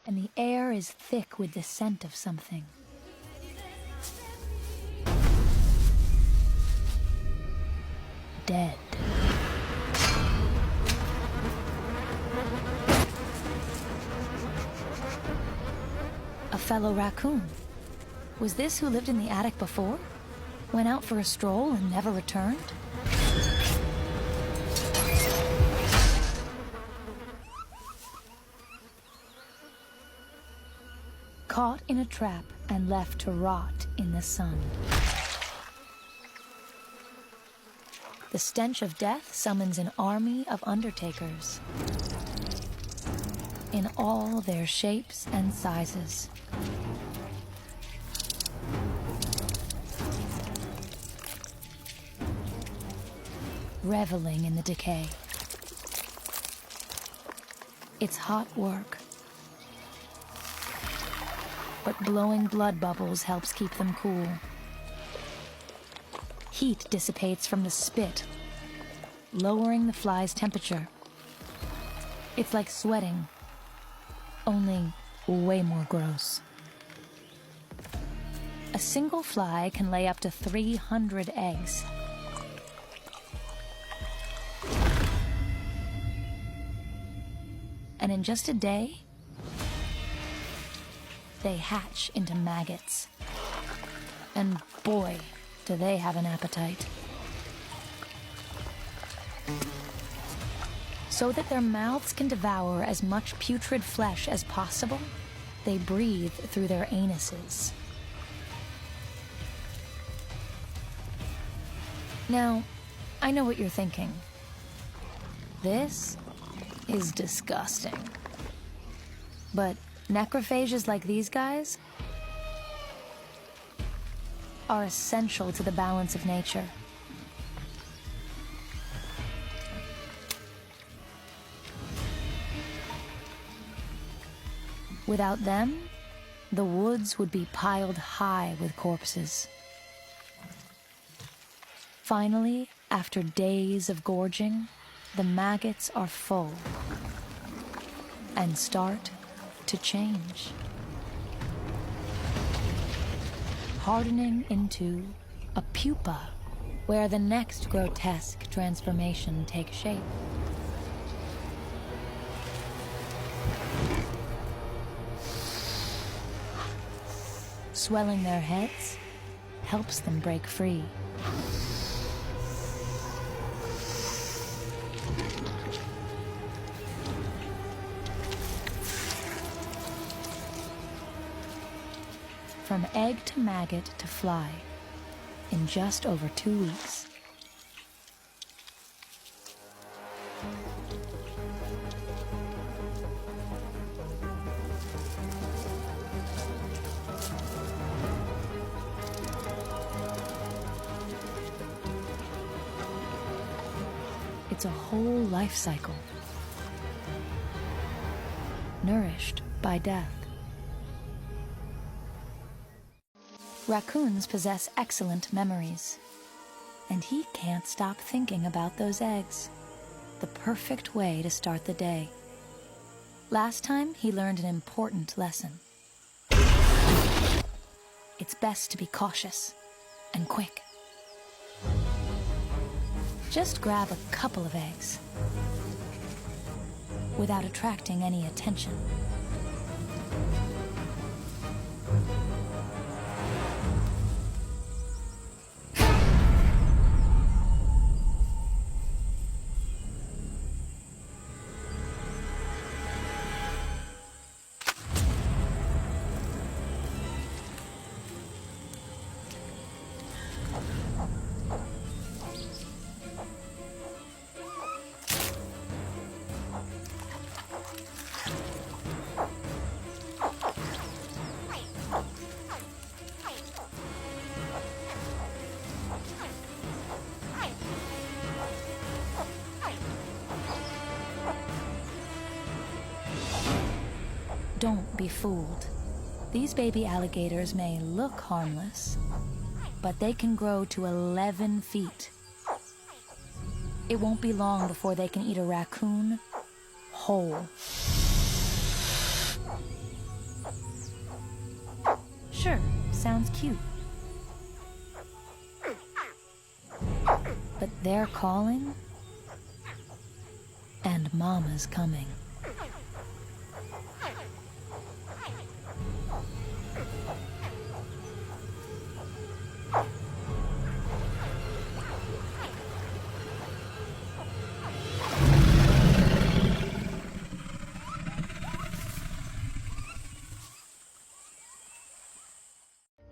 and the air is thick with the scent of something. Dead. A fellow raccoon. Was this who lived in the attic before? Went out for a stroll and never returned? Caught in a trap and left to rot in the sun. The stench of death summons an army of undertakers in all their shapes and sizes. Reveling in the decay. It's hot work, but blowing blood bubbles helps keep them cool. Heat dissipates from the spit, lowering the fly's temperature. It's like sweating, only way more gross. A single fly can lay up to 300 eggs. And in just a day, they hatch into maggots. And boy, do they have an appetite. So that their mouths can devour as much putrid flesh as possible, they breathe through their anuses. Now, I know what you're thinking. This is disgusting. But necrophages like these guys are essential to the balance of nature. Without them, the woods would be piled high with corpses. Finally, after days of gorging, the maggots are full and start to change, hardening into a pupa, where the next grotesque transformation takes shape. Swelling their heads helps them break free. From egg to maggot to fly in just over 2 weeks. It's a whole life cycle, nourished by death. Raccoons possess excellent memories, and he can't stop thinking about those eggs. The perfect way to start the day. Last time, he learned an important lesson. It's best to be cautious and quick. Just grab a couple of eggs without attracting any attention. Don't be fooled. These baby alligators may look harmless, but they can grow to 11 feet. It won't be long before they can eat a raccoon whole. Sure, sounds cute. But they're calling, and Mama's coming.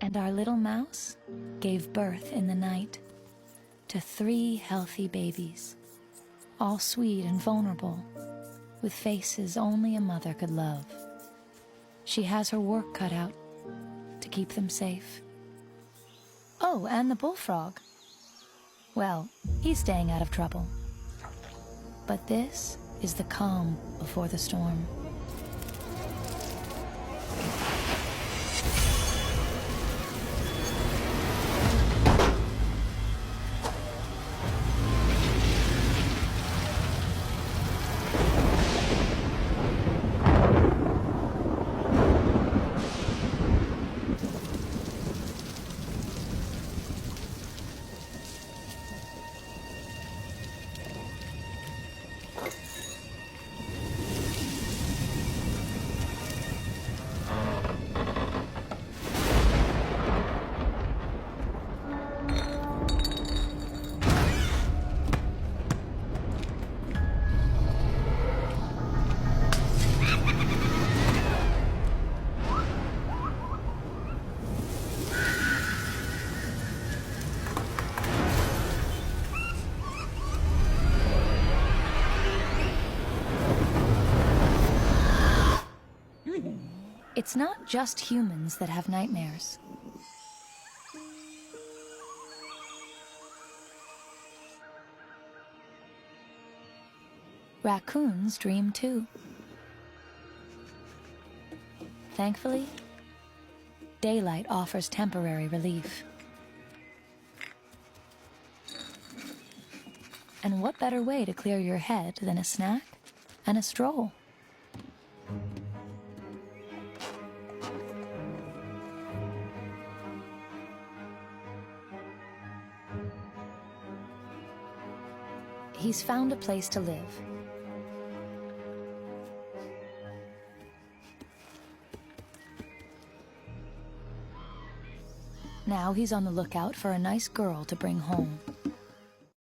And our little mouse gave birth in the night to 3 healthy babies, all sweet and vulnerable, with faces only a mother could love. She has her work cut out to keep them safe. Oh, and the bullfrog. Well, he's staying out of trouble. But this is the calm before the storm. It's not just humans that have nightmares. Raccoons dream too. Thankfully, daylight offers temporary relief. And what better way to clear your head than a snack and a stroll? He's found a place to live. Now he's on the lookout for a nice girl to bring home.